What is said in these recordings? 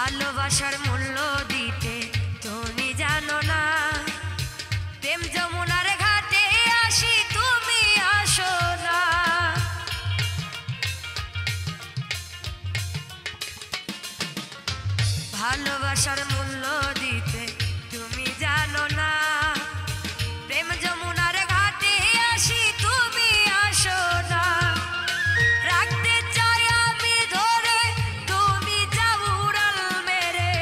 ভালোবাসার মূল্য দিতে তুমি জানো না। প্রেম যমুনার ঘাটে আসি তুমি আসো না। ভালোবাসার মূল্য দিতে তুমি জানো না। প্রেম যমুনার ঘাটে আসি তুমি আসো না। রাখতে চাই আমি ধরে তুমি যাও উড়াল মেরে।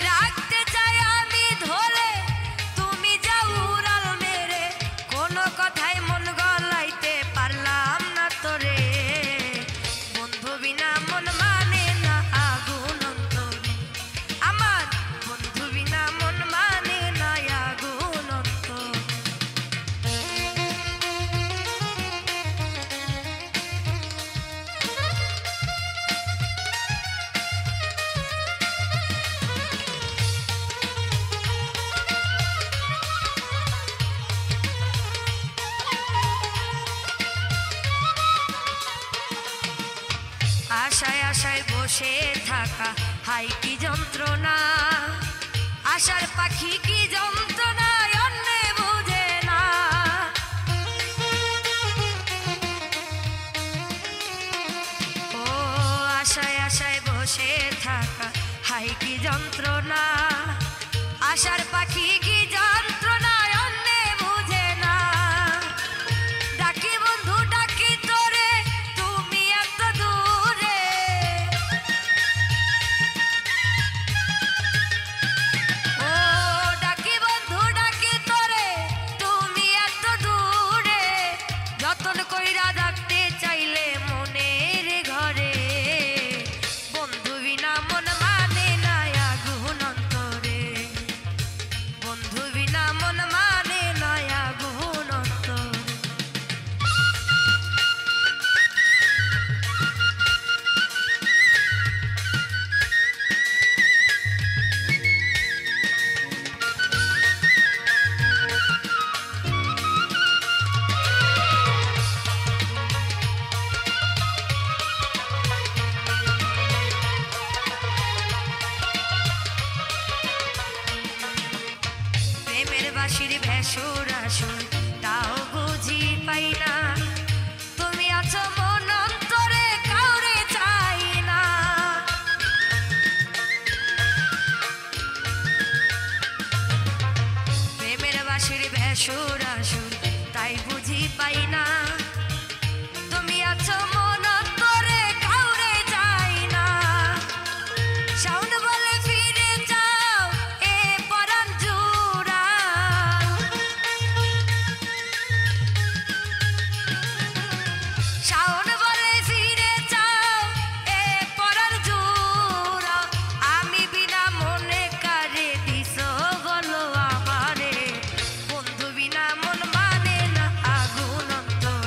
রাখতে চাই আমি ধরে তুমি যাও উড়াল মেরে। কোনো কথায় মন গলাইতে পারলাম না তোরে। বন্ধু বিনা মন মানে না আগুন অন্তরে। আমার বন্ধু বিনা মন মানে না আগুন অন্তরে। আশায় আশায় বসে থাকা হাই কি যন্ত্রণা। আশার পাখি কি যন্ত্রণা অন্যে বুঝে না। ও আশায় আশায় বসে থাকা হাই কি যন্ত্রণা। আশার পাখি কি যন্ত্রণা অন্যে বুঝে না। ডাকি বন্ধু ডাকি তোরে তুমি এত দূরে। ও ডাকি বন্ধু ডাকি তোরে তুমি এত দূরে। যতন কইরা ডাকতে চাইলে মনের ঘরে। বন্ধু বিনা মন মানে না আগুন অন্তরে। বন্ধু বিনা মন মানে না আগুন অন্তরে। প্রেমের বাঁশির ভেসুর আসুর তাও বুঝি পাই না। তুমি আছো মন অন্তরে কাউরে চাই না। প্রেমের বাঁশির ভেসুর আসুর তাই বুঝি পাই না। তুমি আছো মন অন্তরে কাউরে চাই না। শাওন বলে ফিরে যাও এ পরাণ জুড়া। শাওন বলে ফিরে যাও এ পরাণ জুড়া। আমি বিনা মনে কারে দিছো বলো আমারে। বন্ধু বিনা মন মানে না আগুন অন্তরে।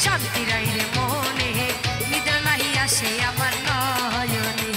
শান্তি নাই রে মনে, নিদ্রা নাহি আসে আমার নয়নে।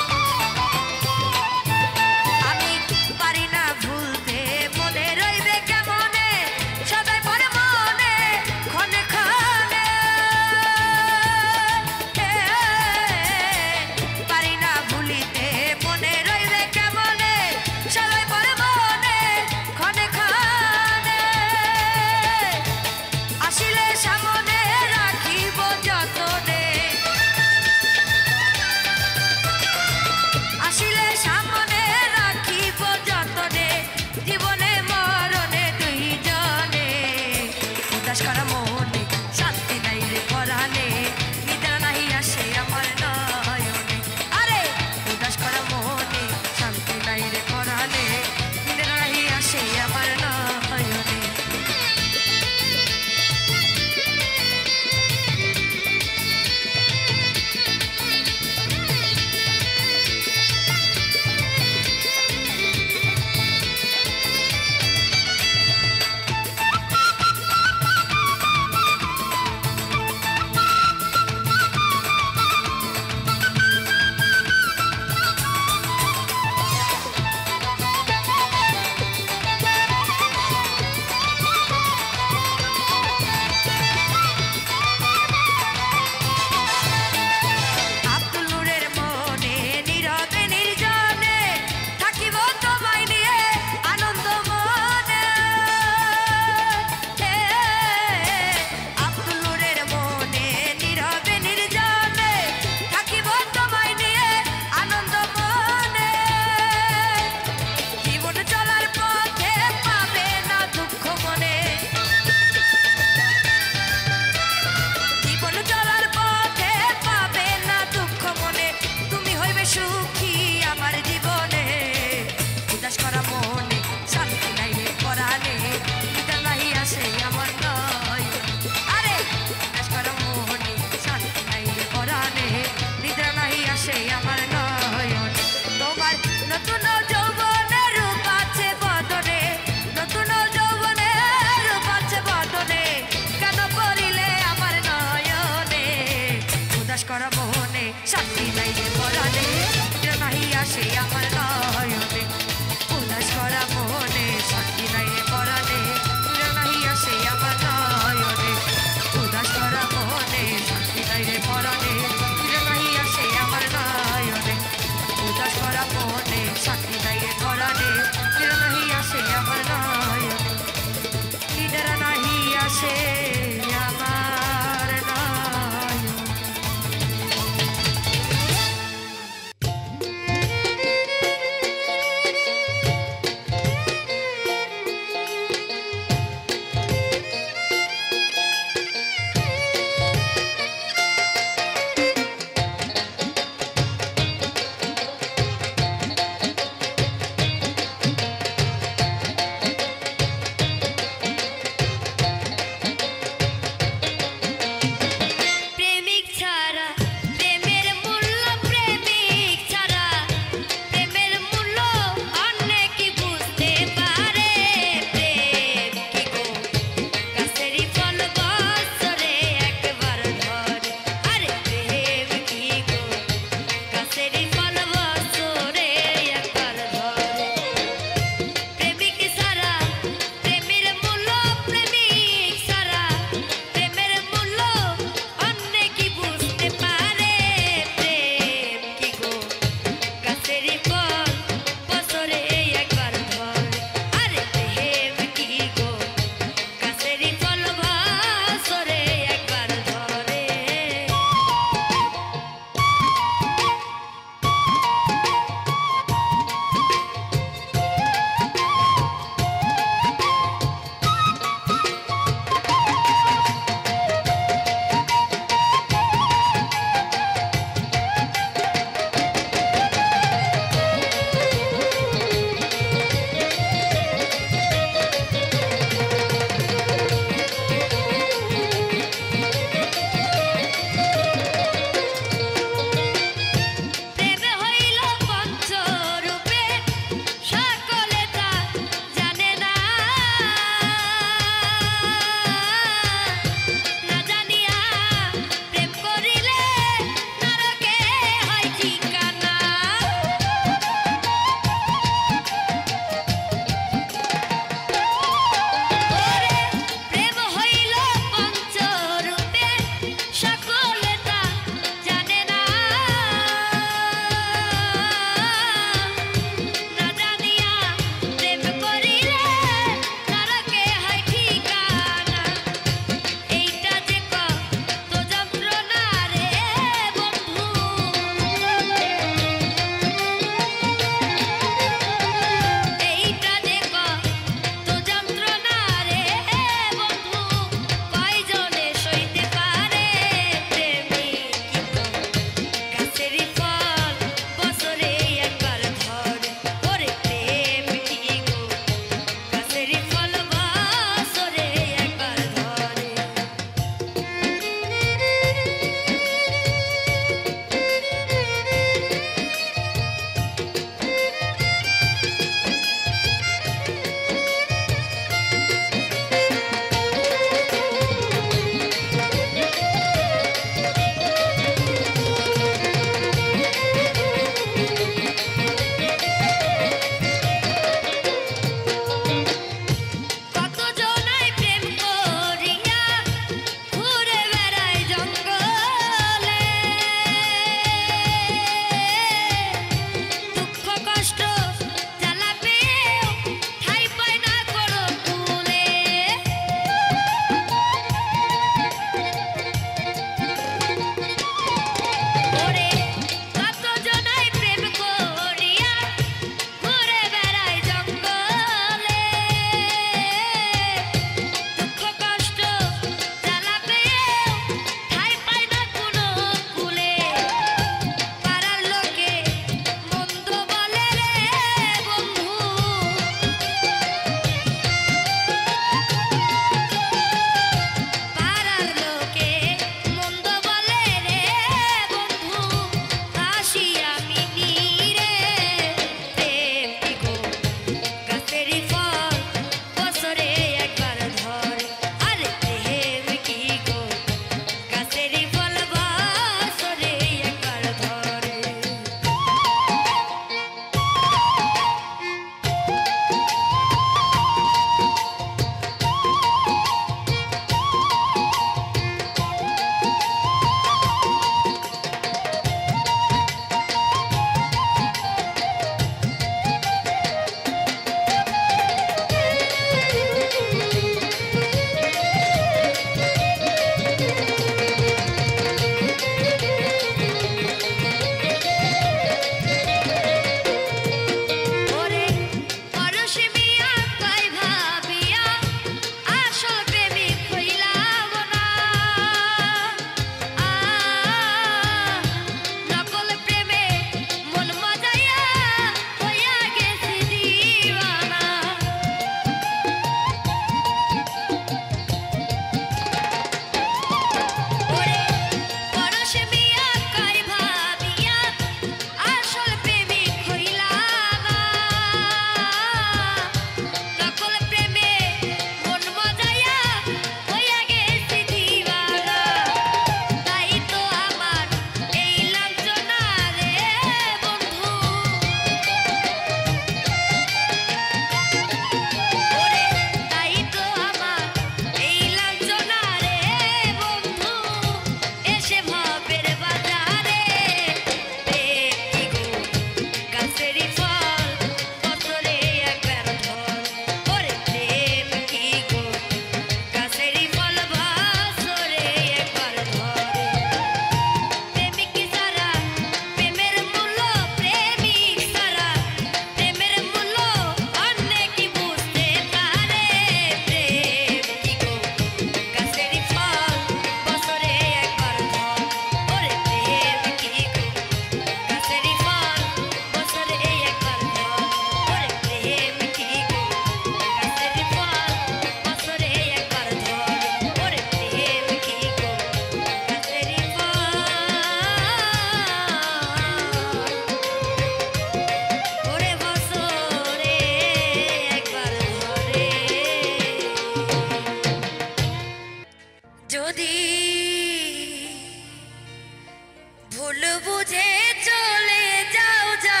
ভুল বুঝে চলে যাও যা,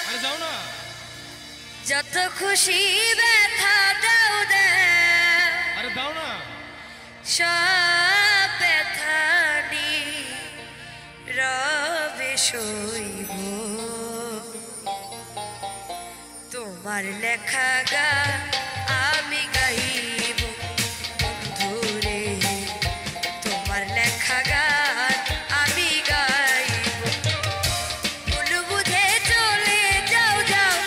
আরে যাও না, যত খুশি ব্যথা দাও দে, আরে দাও না, সব ব্যথা রবে সইব, তোমার লেখা গান আমি গাইব বন্ধুরে, তোমার লেখা গান আমি গাইব। ভুল বুঝে চলে যাও যাও,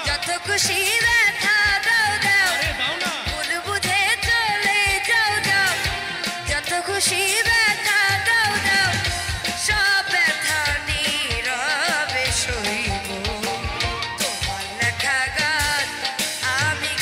যত খুশি ব্যথা দাও দাও, আরে দাও না, ভুল বুঝে চলে যাও যাও, যত খুশি ব্যথা দাও দাও, সব ব্যথা নীরবে সইব, তোমার লেখা গান আমি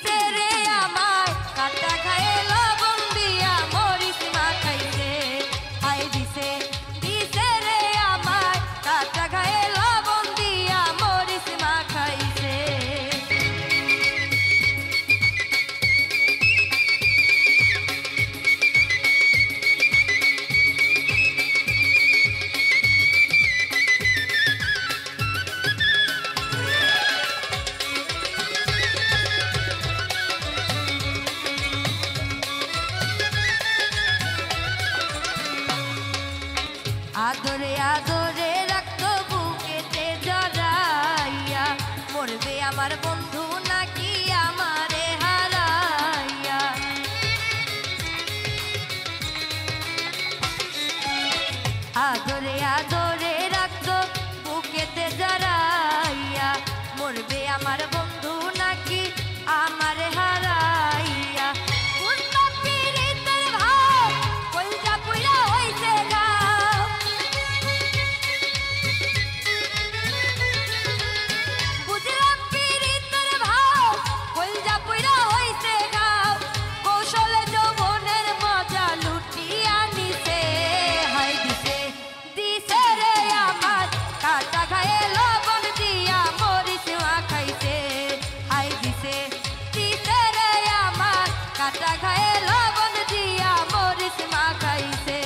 দিছে রে আমায় কাটা খায়ে লবণ দিয়া মরিচ মাখাইছে হায় দিছে দিছে রে আমায় কাটা খায়ে লবণ দিয়া মরিচ মাখাইছে আদরে আদরে রাখতো বুকেতে জড়াইয়া মরবে আমার বন্ধু নাকি আমারে হারাইয়া আদরে আদরে রাখতো বুকেতে জড়াইয়া মরবে আমার বন্ধু নাকি আমারে হারাইয়া বুঝলাম পীড়িতের ভাব কলজা পুইরা হইছে গাও বুঝলাম পীড়িতের ভাব কলজা পুইরা হইছে গাও কৌশলে যৌবনের মজা লুটিয়া নিছে হায় দিছে দিছে রে আমার কাটা খায়ে লবণ দিয়া মরিচ মাখাইছে হায় দিছে দিছে রে আমার কাটা খায়ে লবণ দিয়া মরিচ মাখাইছে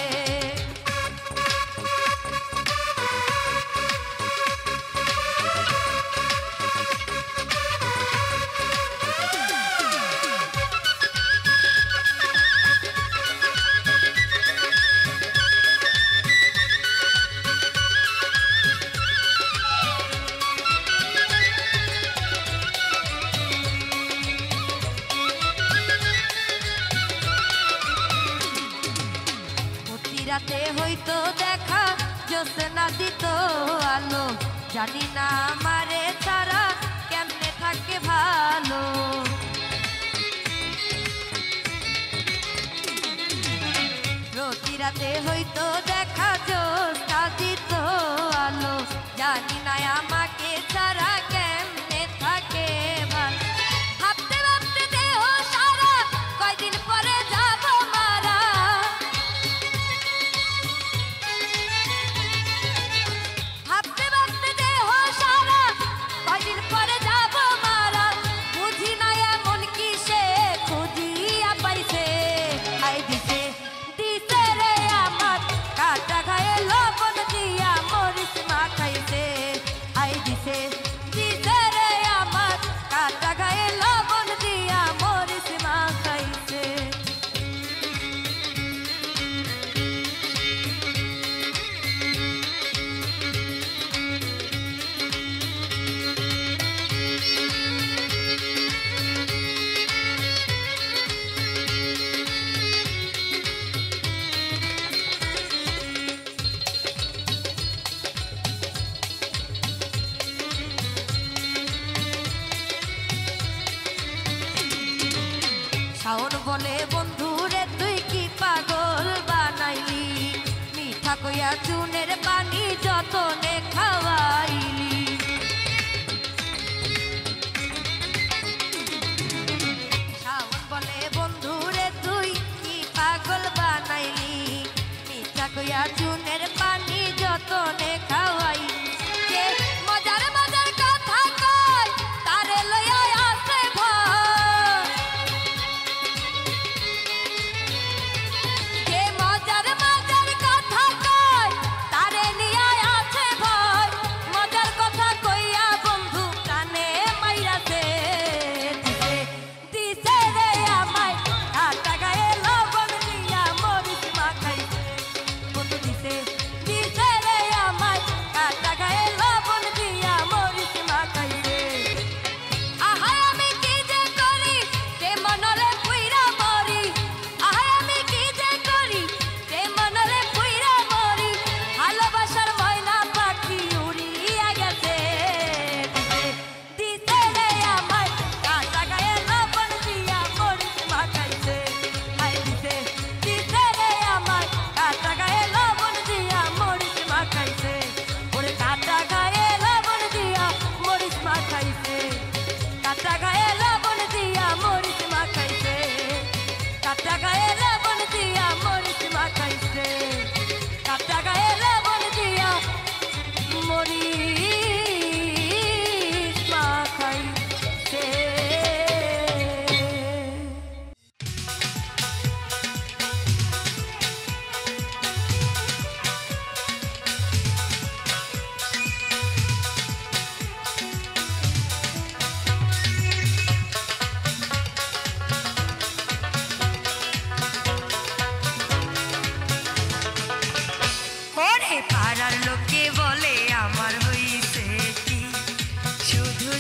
রাতে হইতো দেখা জোসনা দিত আলো জানি না আমারে ছাড়া কেমনে থাকে ভালো প্রতি রাতে হইতো দেখা জোসনা দিত আলো জানি না আমাকে ছাড়া কেমনে থাকে ভালো ভাবতে ভাবতে দেহ সারা কয়দিন পরে যাব মারা ভাবতে ভাবতে দেহ সারা কয়দিন পরে যাব মারা বুঝি না এমন কি সে খুঁজিয়া পাইছে আই দিছে দিছে রে আমার কাটা খায়ে লবণ দিয়া মরিচ মাখাইছে আই দিছে দিছে রে আমার কাটা খায়ে লবণ দিয়া মরিচ মাখাইছে শাওন বলে বন্ধু রে তুই কি পাগল বানাইলি মিঠা কইয়া চুনের পানি যতনে খাওয়াইলি শাওন বলে বন্ধু রে তুই কি পাগল বানাইলি মিঠা কইয়া চুনের পানি যতনে খাওয়াইলি যে মজার মজার কথা কয় তারে লইয়া আসে ভয় যে মজার মজার কথা কয় তারে নিয়া আছে ভয়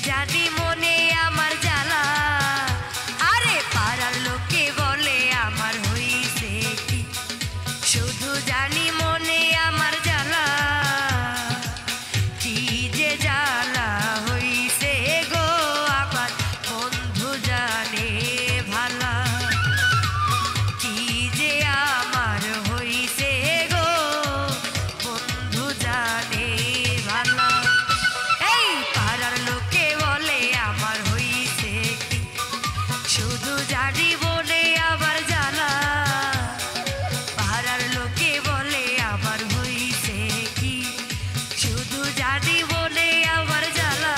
জানি মনে আমার জ্বালা, আরে পাড়ার লোকে বলে আমার হইছে কি, শুধু জানি মনে আমার জ্বালা, কি যে জ্বালা হইছে গো আমার বন্ধু জানে ভালা, কি যে আমার হইছে গো বন্ধু জানে ভালা। এই পাড়ার লোকে বলে আমার হইছে কি, শুধু জানি বলে আবার জ্বালা, পাড়ার লোকে বলে আমার হইছে কি, শুধু জানি বলে আবার জ্বালা,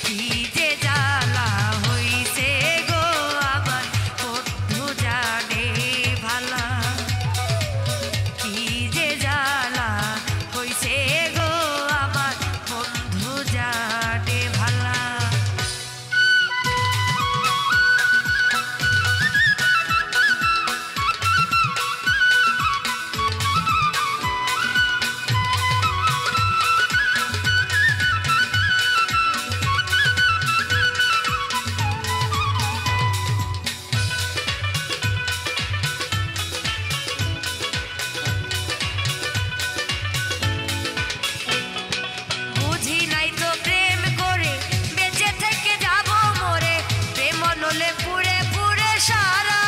কি যে জ্বালা হইছে গো আমার বন্ধু জানে ভালা, কি যে জ্বালা হইছে গো আমার বন্ধু জানে ভালা। বুঝি নাই তো প্রেম করে বেঁচে থেকে যাব মরে, প্রেম নলে পুড়ে পুড়ে সারা,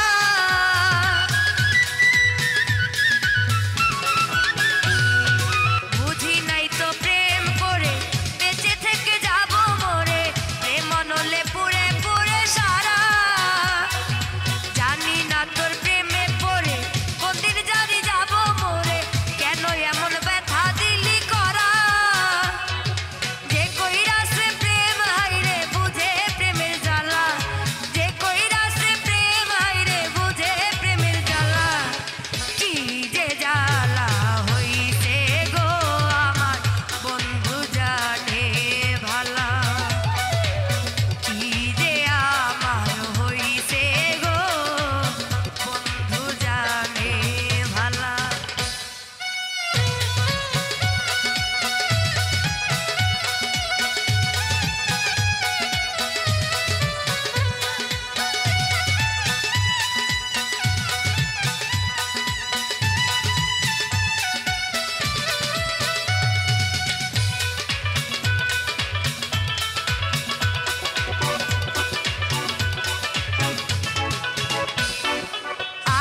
বুঝি নাই তো প্রেম করে বেঁচে থেকে যাব মরে, প্রেম নলে পুড়ে পুড়ে সারা, জানি না তোর প্রেমে পড়ে কোনদিন জানি যাব মরে, কেন এমন ব্যথা দিলি করা, যে কইরাছে প্রেম হাইরে বুঝে প্রেমের জ্বালা, যে কইরাছে প্রেম হাইরে বুঝে প্রেমের জ্বালা, কি যে জ্বালা হইছে গো আমার বন্ধু জানে ভালা, কি যে আমার হইছে গো বন্ধু জানে ভালা।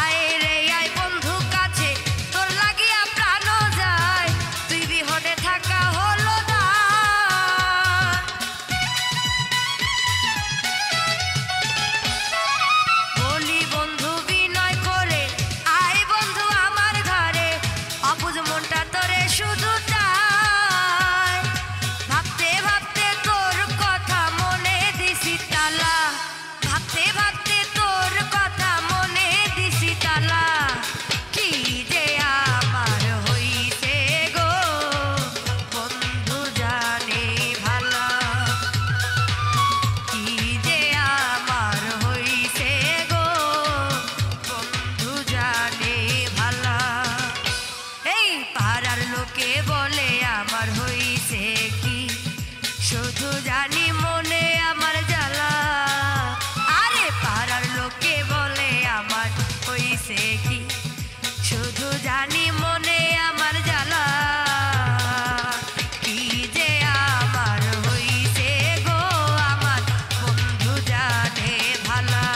আয় রে আয় বন্ধু কাছে, তোর লাগিয়া প্রাণ যায়, তুই বিহনে থাকা হলো না, বলি বন্ধু বিনয় করে, আয় বন্ধু আমার ঘরে, অবুঝ মনটা তোরে শুধু চায়, ভাবতে ভাবতে তোর কথা মনে দিছি তালা, ভাবতে ভাবতে তোর কথা মনে দিছি তালা, কি যে আমার হইছে গো বন্ধু জানে ভালা, কি যে আমার হইছে গো বন্ধু জানে ভালা। এই পাড়ার লোকে বলে আমার হইছে কি, শুধু জানি মনে আমার জ্বালা, আরে পাড়ার লোকে বলে আমার হইছে কি, শুধু জানি মনে আমার জ্বালা, কি যে আমার হইছে গো আমার বন্ধু জানে ভালা,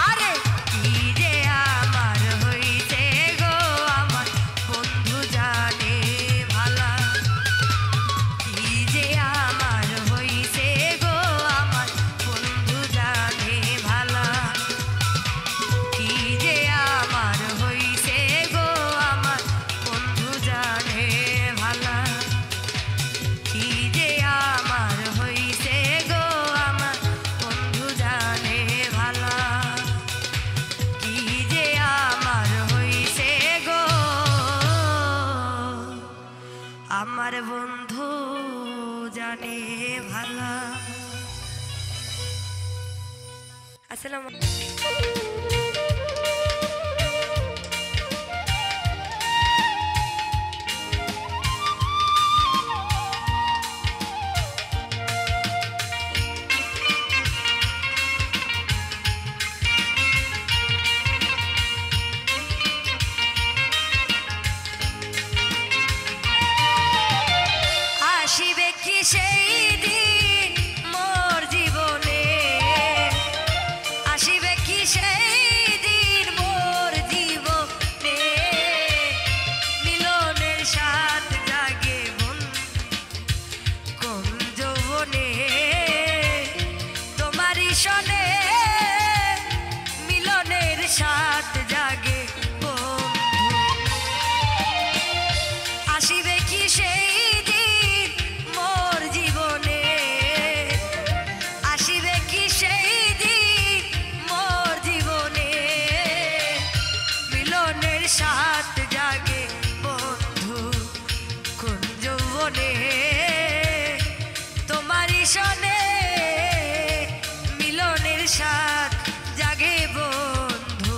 আরে কি যে আমার হইছে গো আমার বন্ধু জানে ভালা, কি যে আমার হইছে গো আমার বন্ধু জানে ভালা, কি যে আমার হইছে গো আমার বন্ধু জানে ভালা, কি যে আমার হইছে গো আমার বন্ধু জানে ভালা, কি যে আমার হইছে গো আমার বন্ধু জানে ভালা। আসসালামু সেই দিন মোর জীবনে আসিবে কি সেই দিন মোর জীবনে মিলনের স্বাদ জাগে মন কোন যৌবনে তোমারই সনে মিলনের স্বাদ জাগে বন্ধু আসিবে কি সেই দিন মোর জীবনে আসিবে কি সেই দিন মোর জীবনে মিলনের স্বাদ জাগে বন্ধু কোন যৌবনে তোমারই সনে মিলনের স্বাদ জাগে বন্ধু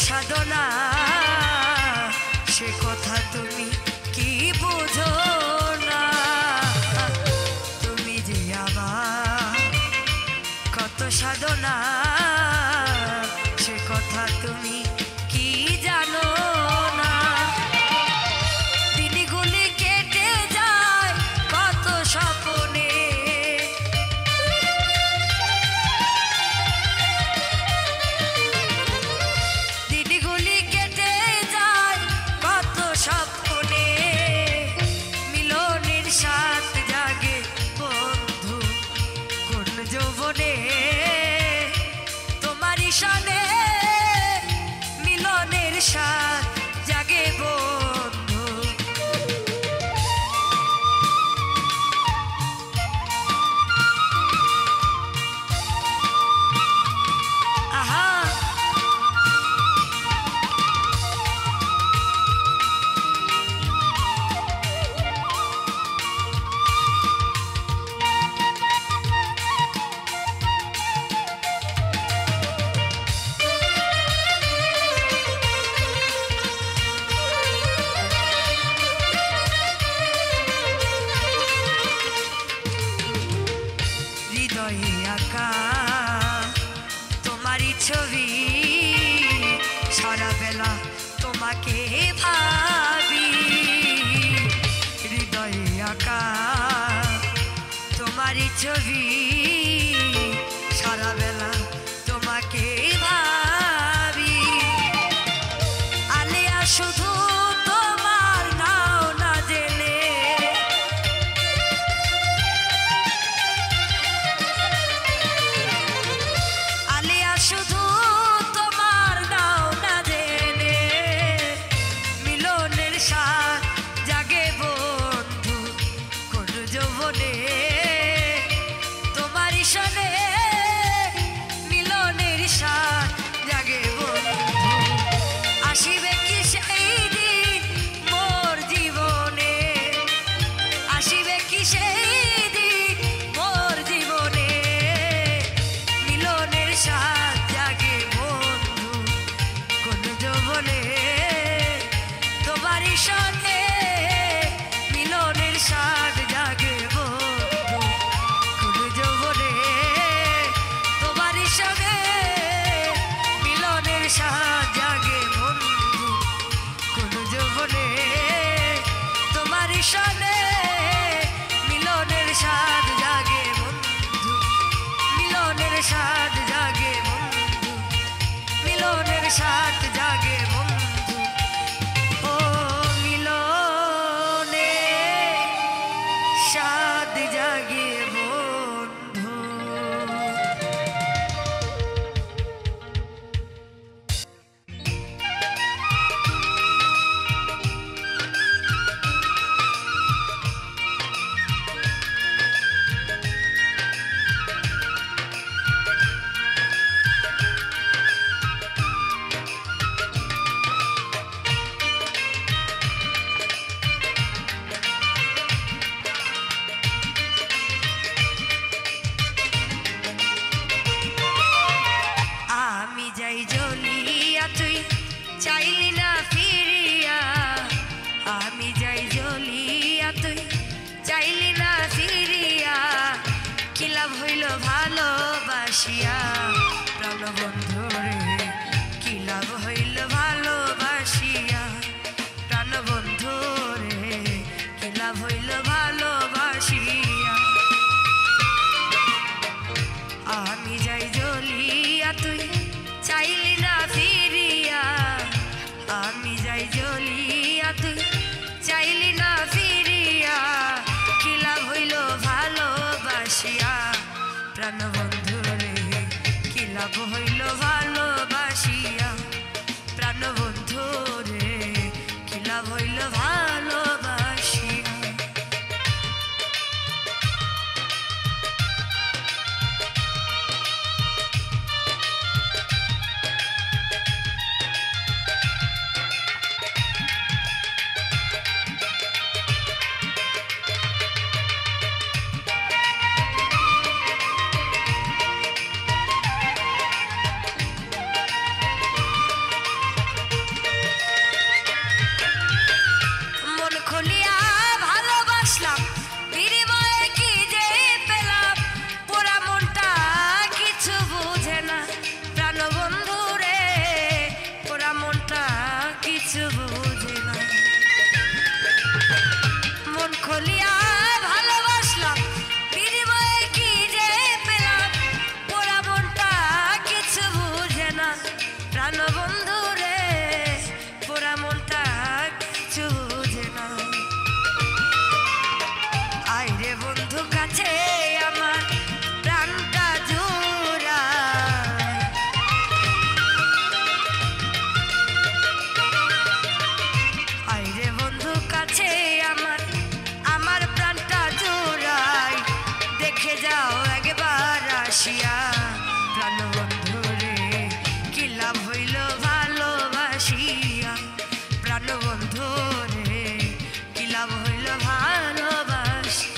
সাধনা সে কথা তুমি কি বুঝো না তুমি যে আমার কত সাধনা সে কথা তুমি কি জানো না দিনগুলি কেটে যায় কত স্বপ্নে তোমারই সনে মিলনের স্বাদ জাগে বন্ধু আহা তোমারই ছবি সারা বেলা তোমাকে ভাবি হৃদয়ে আঁকা তোমারই ছবি সারা বেলা তোমাকে ভাবি আলেয়া শুধু তোমার নাও না জেনে শুধু তোমার নাও না জেনে মিলনে সাত জাগে বন্ধু ও মিলনে সাত জাগে বন্ধু। আমি যাই জ্বলিয়া তুই চাইলি না ফিরিয়া, আমি যাই জ্বলিয়া তুই চাইলি না ফিরিয়া, কি লাভ হইল ভালোবাসিয়া প্রাণবন্ধু রে, কি লাভ হইল ভালোবাসিয়া প্রাণবন্ধু রে, কি লাভ হইল ভালোবাসিয়া। আমি যাই জ্বলিয়া তুই চাইলি না ফিরিয়া, আমি যাই জ্বলিয়া তুই চাইলি না ফিরিয়া, কি লাভ হইল ভালোবাসিয়া প্রাণবন্ধু রে, কি লাভ হইল ভালোবাসিয়া প্রাণবন্ধু রে, কি লাভ হইল ভালোবাসিয়া। প্রাণবন্ধু রে, কি লাভ হইল ভালোবাসিয়া প্রাণবন্ধু রে, কি লাভ হইল ভালোবাসি।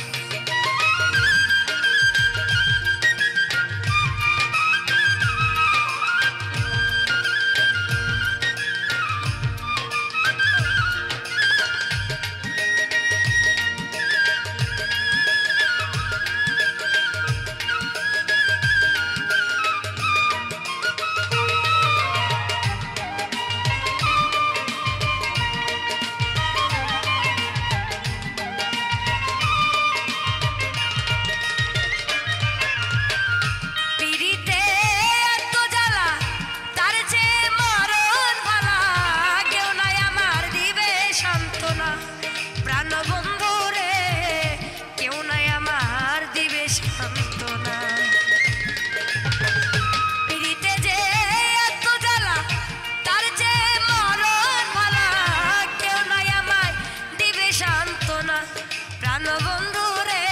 প্রাণবন্ধু রে,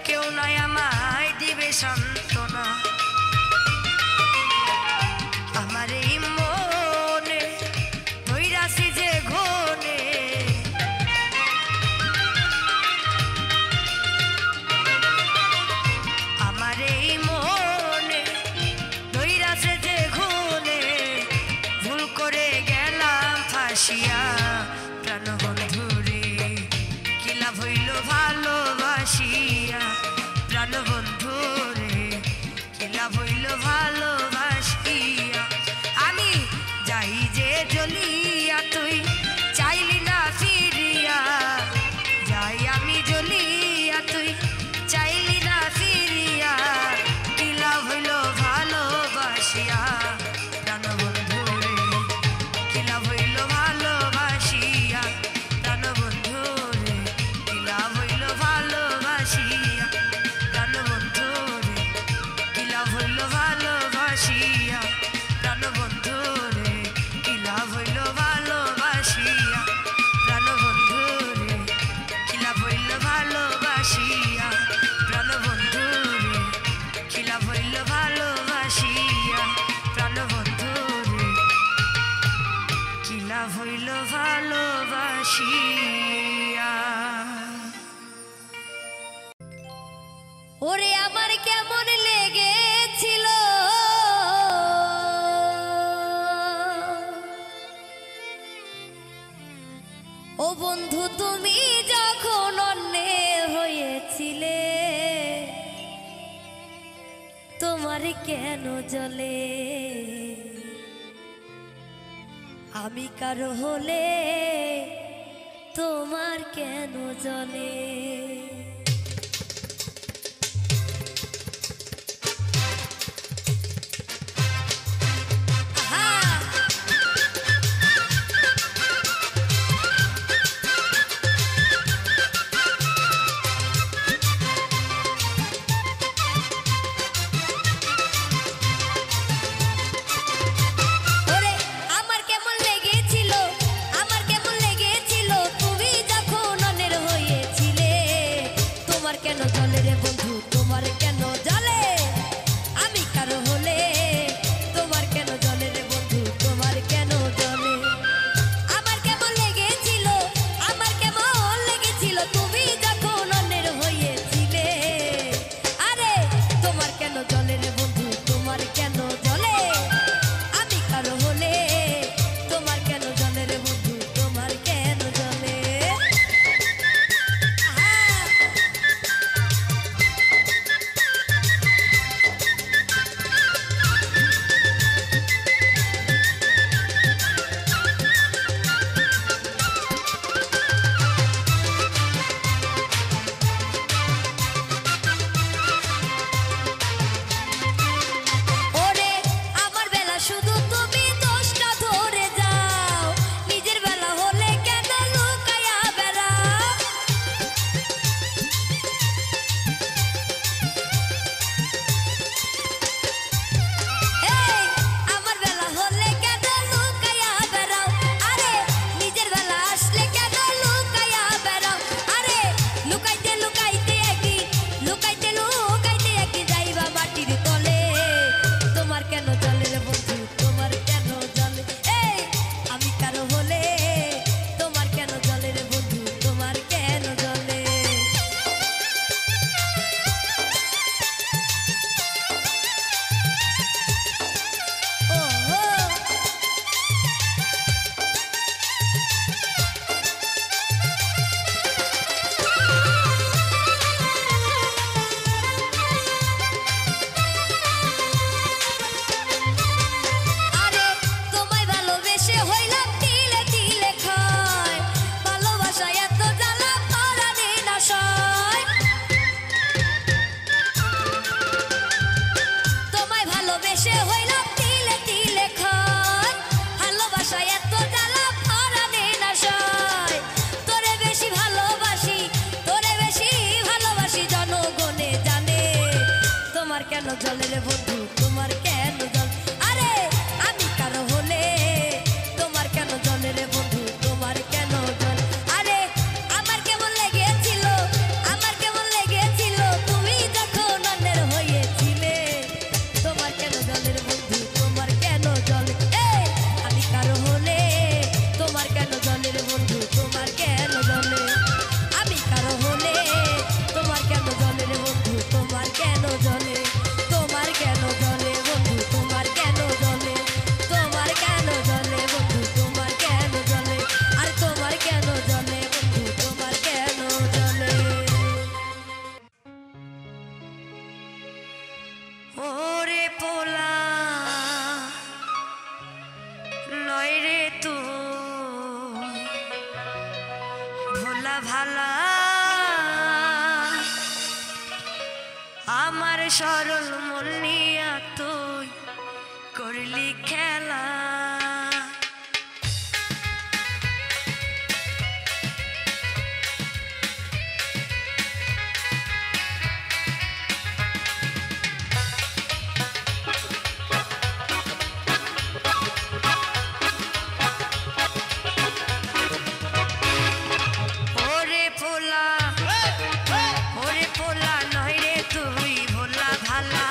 কেউ নাই আমায় দিবে সান্ত্বনা, আমার এই মনে ধইরাছি যে ঘনে, আমার এই মনে ধইরাছে যে ঘনে, ভুল করে গেলাম ফাঁসিয়া প্রাণবন্ধু রে, কি লাভ হইল ভালোবাসিয়া প্রাণবন্ধু রে, কি লাভ হইল ভালোবাসিয়া। আমি যাই যে জ্বলিয়া তুই চাইলি না ফিরিয়া, যাই আমি জ্বলিয়া তুই চাইলি না ফিরিয়া, কি লাভ হইল ভালোবাসিয়া প্রাণবন্ধু হইল ভালোবাসিয়া। ওরে আমার কেমন লেগেছিল ও বন্ধু তুমি যখন অন্যের হয়েছিলে, তোমার কেন জ্বলে আমি কারো হলে তোমার কেন জ্বলে। জলে রে বন্ধু তোমার কেন জল, আরে আমি কারো হলে তোমার কেন জলে রে বন্ধু তোমার কেন জল, আরে আমার কেমন লেগেছিল আমার কেমন লেগেছিল তুমি যখন অন্যের হয়েছিলে, তোমার কেন জলের বন্ধু তোমার কেন জল, এই আমি কারো হলে তোমার কেন জলের বন্ধু তোমার কেন জলে, আমি কারো হলে তোমার কেন জলের বন্ধু তোমার কেন জলে, তোমার কেন জলে বন্ধু তোমার কেন জলে, তোমার কেন জলে বন্ধু তোমার কেন জলে, আর তোমার কেন জলে বন্ধু তোমার কেন জলে। ওরে পোলা নয় রে তো ভোলা ভালা, আমার সরল মন নিয়া তুই করলি খেলা, ওরে পোলা ওরে পোলা নয় রে তুই ভোলা ভালা,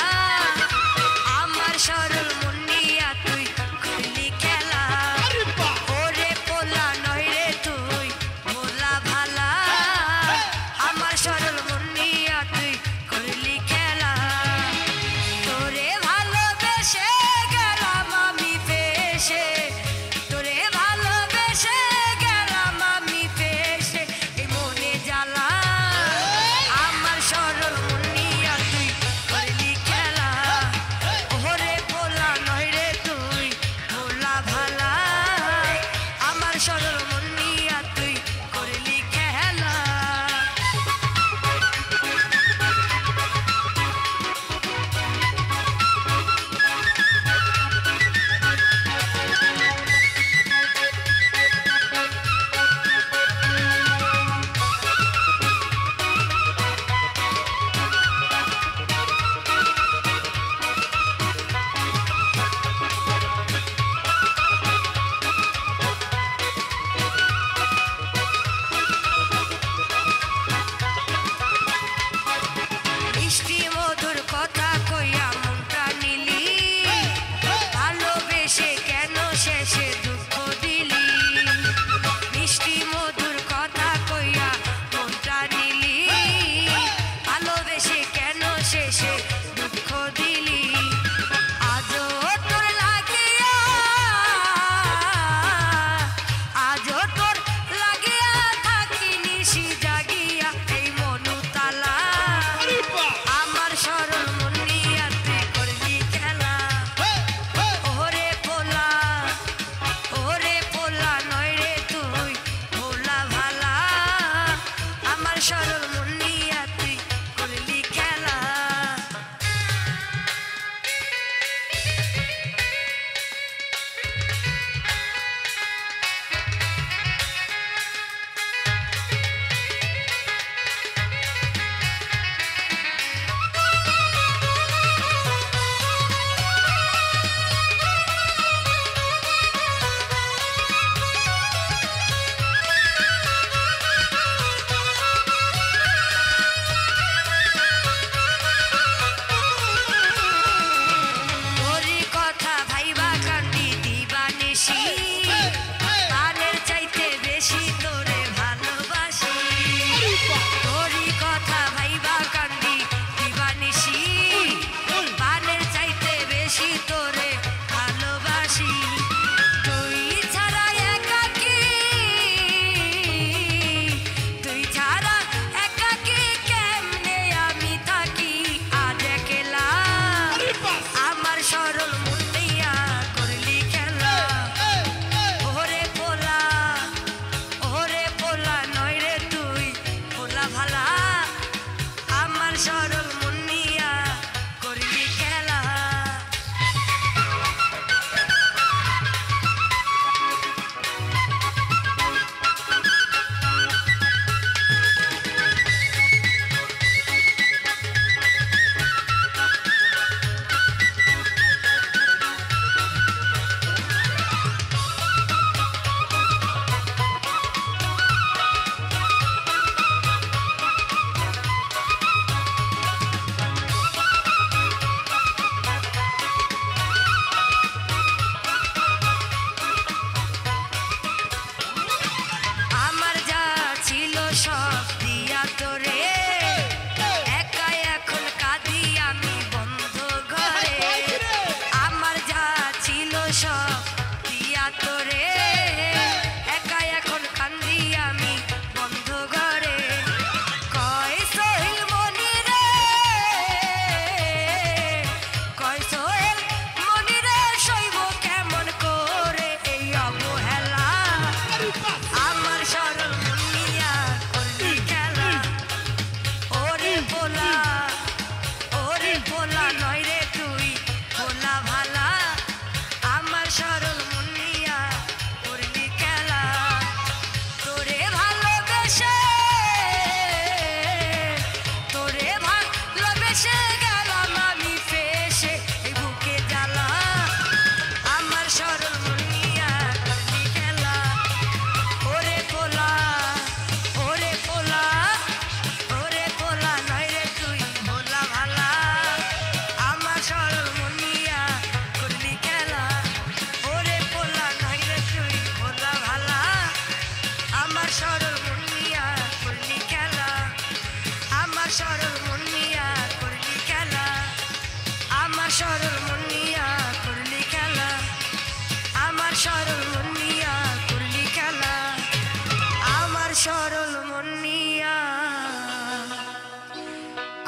সরল মন নিয়া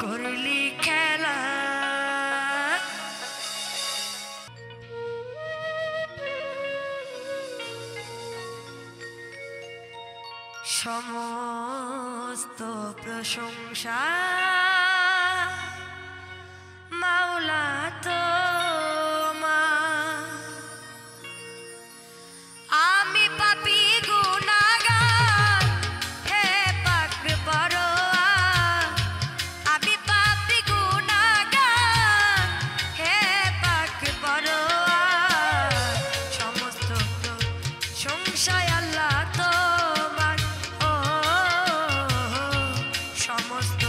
করলি খেলা। সমস্ত প্রশংসা মাওলা তোমার, আমি পাপী গুনাহগার, হে পাক পরোয়ার। আমি পাপী গুনাহগার, হে পাক পরোয়ার। সমস্ত প্রশংসা আল্লাহ তোমার, ও সমস্ত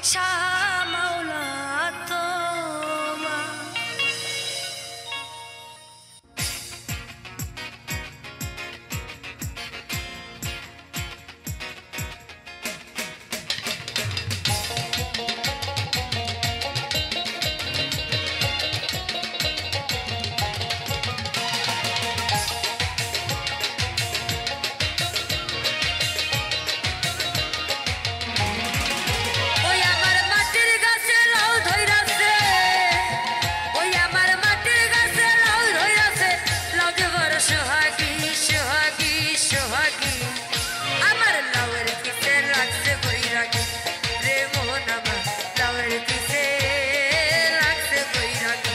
ইচ্ছা মাওলা তোমার। ওই আমার মাটির গাছে লাউ ধইরাছে, ওই আমার মাটির গাছে লাউ ধইরাছে, লাউ যে বড় সোহাগী সোহাগী সোহাগী, আমার লাউয়ের পিছে লাগছে বৈরাগী রে মন আমার, লাউয়ের পিছে লাগছে বৈরাগী।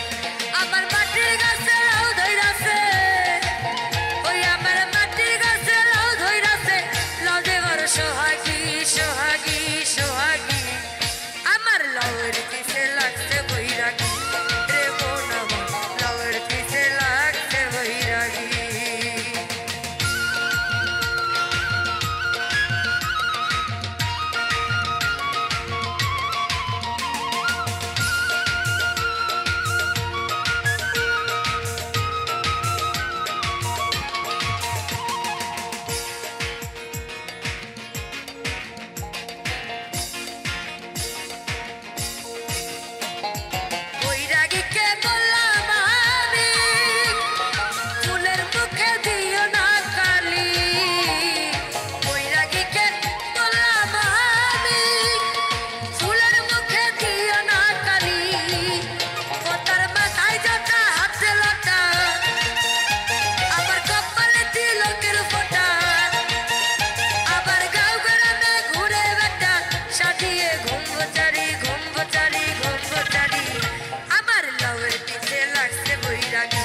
আমার মাটির গাছে লাউ ধইরাছে, ওই আমার মাটির গাছে লাউ ধইরাছে, লাউ যে বড় সোহাগী সোহাগী সোহাগী, আমার লাউয়ের পিছে লাগছে বৈরাগী রে মন আমার, লাউয়ের পিছে লাগছে বৈরাগী। বৈরাগীকে বললাম আমি, ফুলের মুখে দিও না কালি। বৈরাগীকে বললাম আমি, ফুলের মুখে দিও না কালি। ওটার মাথায় জটা হাতে লটা, আবার কপালে তিলকের ফোঁটা, আবার গাঁও গ্রামে ঘুরে বেটা সাজিয়ে ঘুমবচারি ঘুমবচারি ঘুমবচারি, আমার লাউয়ের পিছে লাগছে বৈরাগী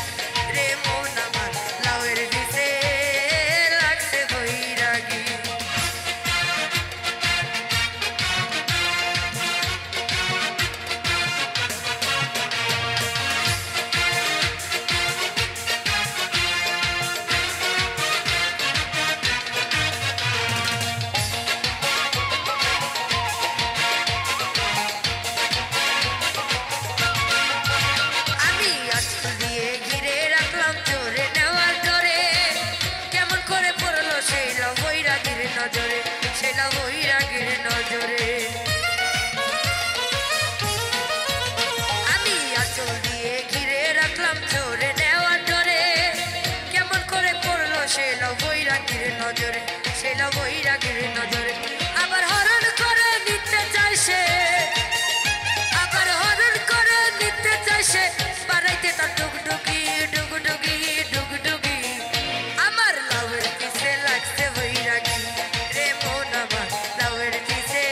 রে মন আমার, লাউয়ের পিছে লাগছে বৈরাগী। আমি আঁচল দিয়ে ঘিরে রাখলাম জোরে নেওয়ার ধরে, কেমন করে পড়লো সেই লাউ বৈরাগীর নজরে, সেই লাউ বৈরাগীর নজরে। আমি আঁচল দিয়ে ঘিরে রাখলাম জোরে নেওয়ার ধরে, কেমন করে পড়লো সেই লাউ বৈরাগীর নজরে, সেই লাউ বৈরাগীর নজরে। আবার হরণ করে নিতে চায় সে, আবার হরণ করে নিতে চায় সে, বাড়াইতে তার ডুগডুগি ডুগডুগি ডুগডুগি, আমার লাউয়ের পিছে লাগছে বৈরাগী রে মন আমার, লাউয়ের পিছে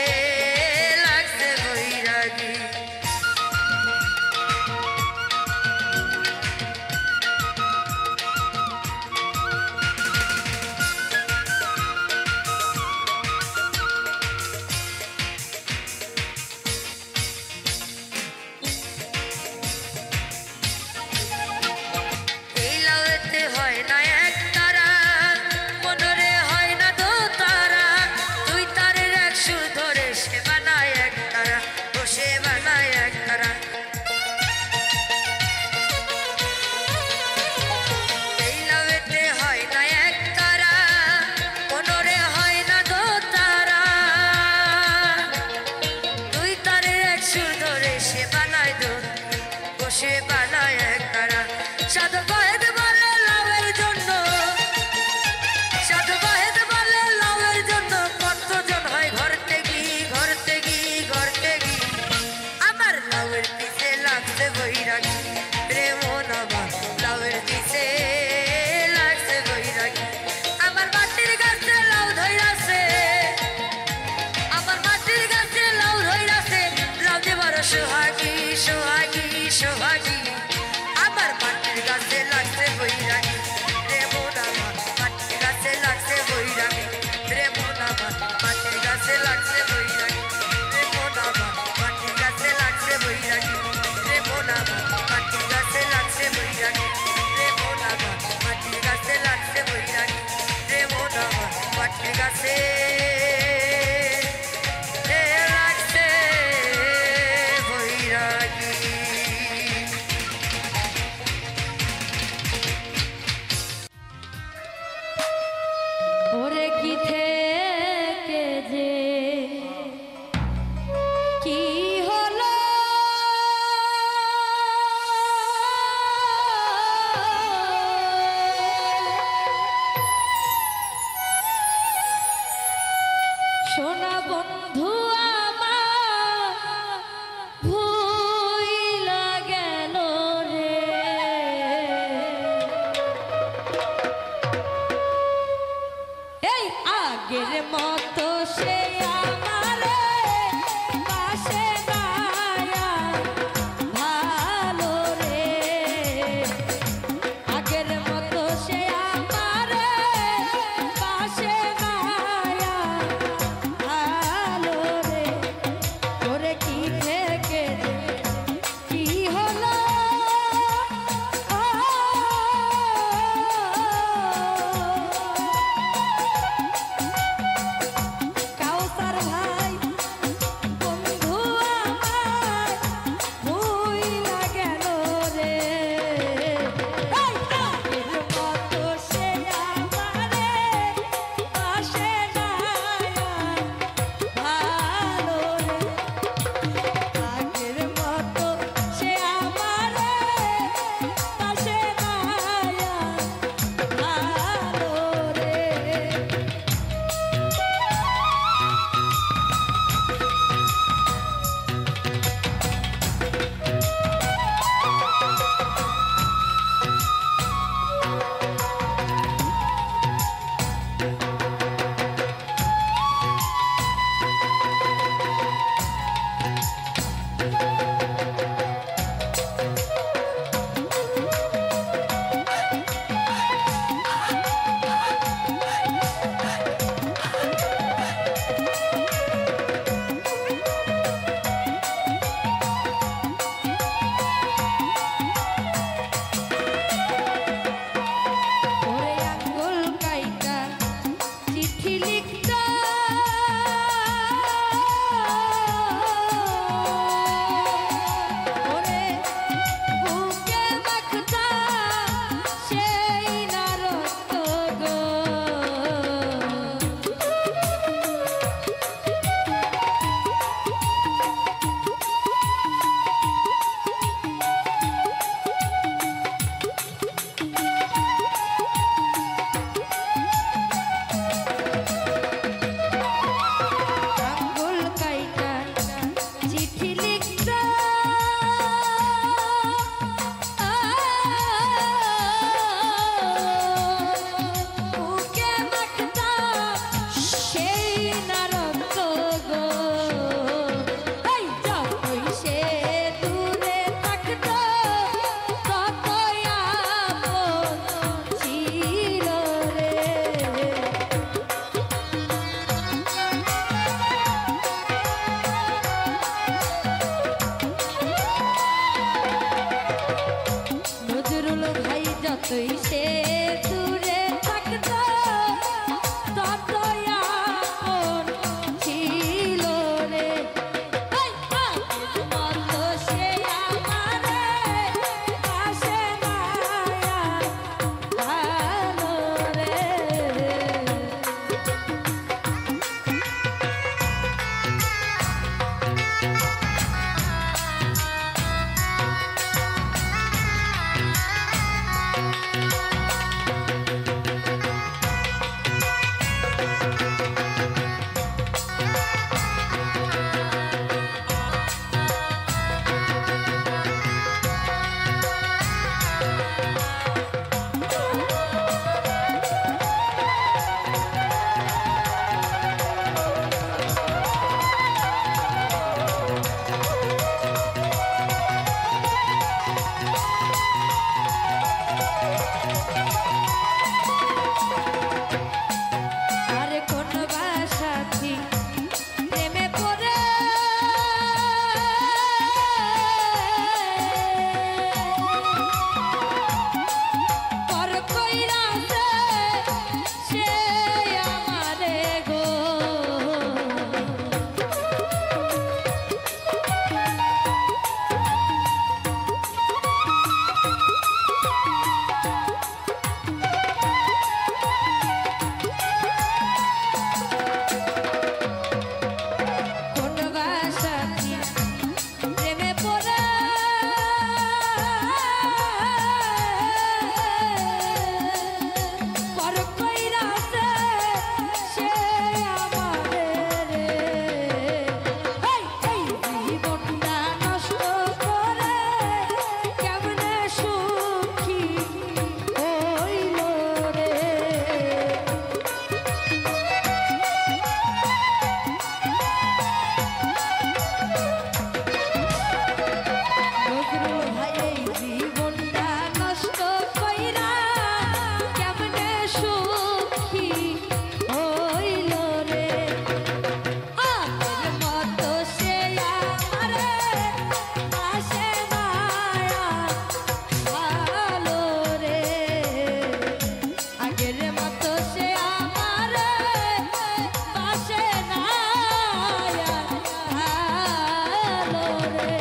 লাগছে বৈরাগী। যতই সে দূরে থাকতো ততই আপন ছিল রে। এই আগের মতো সে আমারে পাশে নাই আর ভালো রে। আরে কোন বাসাথী প্রেমে পড়ে পর কইরাছে সে আমারে গো। কোন বাসাথী প্রেমে পড়ে পর কইরাছে সে আমারে রে। এই জীবনটা নষ্ট করে কেমনে সুখী হইল রে। নজরুল ভাই এই জীবনটা নষ্ট কইরা কেমনে সুখী হইল রে। আগের মতো সে আমারে পাশে নাই আর ভালো রে। আগের মতো সে আমারে পাশে নাই আর ভালো রে।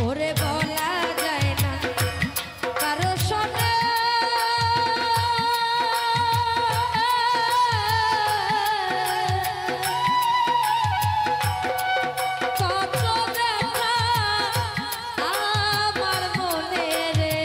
ওরে বলা যায় না কারো সনে কত ব্যথা আমার মনে রে।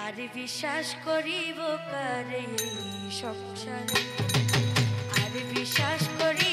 আর বিশ্বাস করিব কারে এই সংসারে আর বিশ্বাস করি